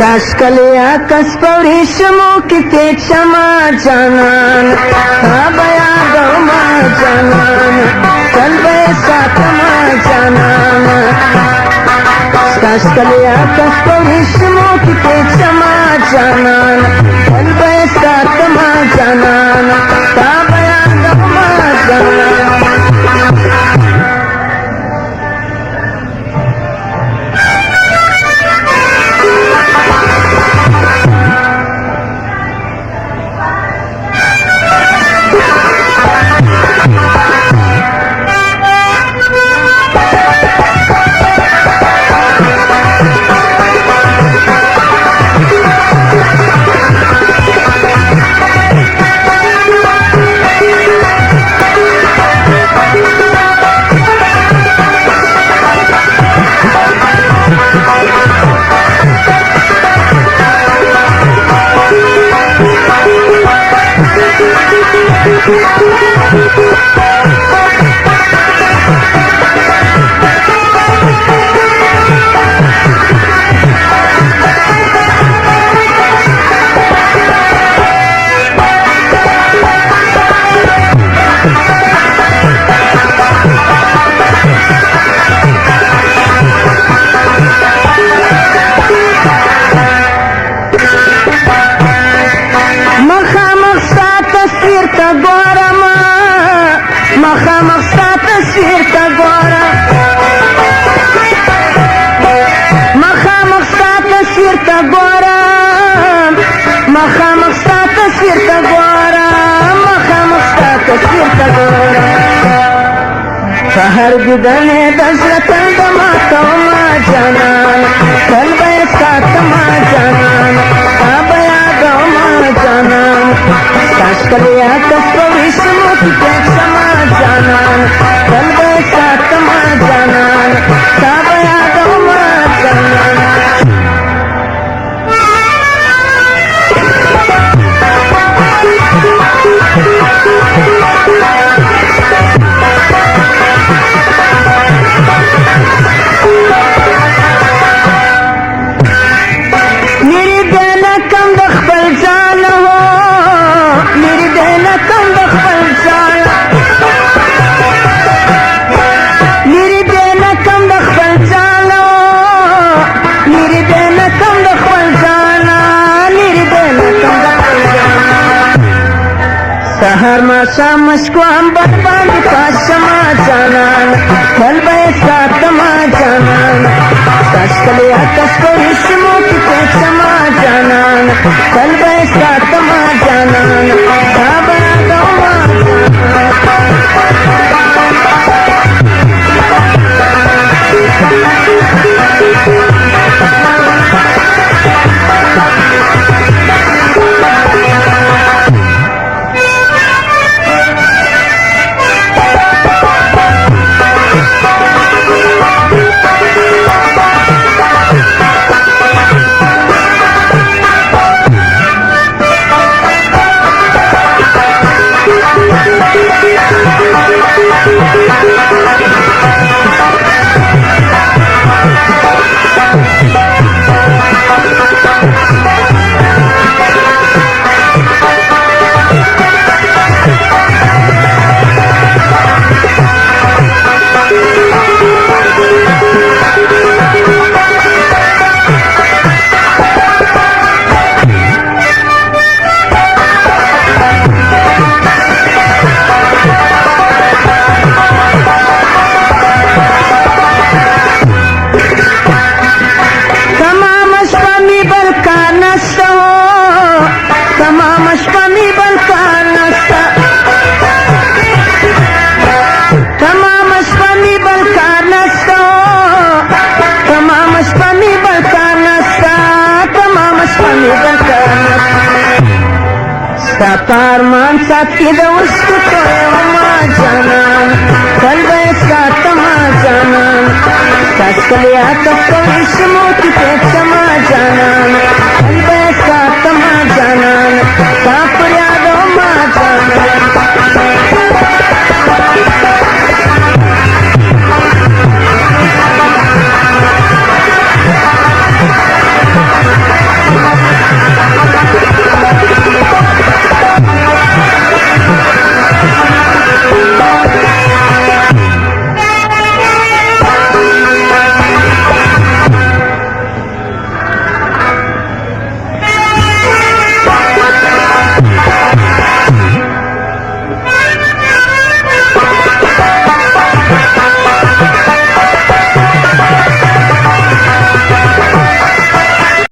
Kaşkalıya kaspavrişmu kitechama janan Abaya gauma janan Kalbe satama janan Kaşkalıya kaspavrişmu kitechama janan Kalbe satama janan Abaya gauma janan مخامخ ستا تصویر تا گورا مخامخ ستا تصویر تا گورا مخامخ ستا تصویر تا گورا مخامخ ستا تصویر تا گورا فهر دیدنے دزلتا دما توما جانان قلبے ساتما جانان آبیا دوما جانان کاشکلیا کسپویشمو کی پیچما janan kalbe satma janan sabaya doma janan meri dena kam dakhbal jana ho meri dena kam dakhbal jana सहर माशा मशको अंबर बानी पाशमा जानान कलबे सातमा जानान कशकलिया कशकोरिशमो की पेशमा जानान कलबे सातमा जानान काबा गौमा सातार मान साथ की दोस्त तो मा जानान कलबे सातमा जानान कशकलिया कशकोरिशमो की पेशमा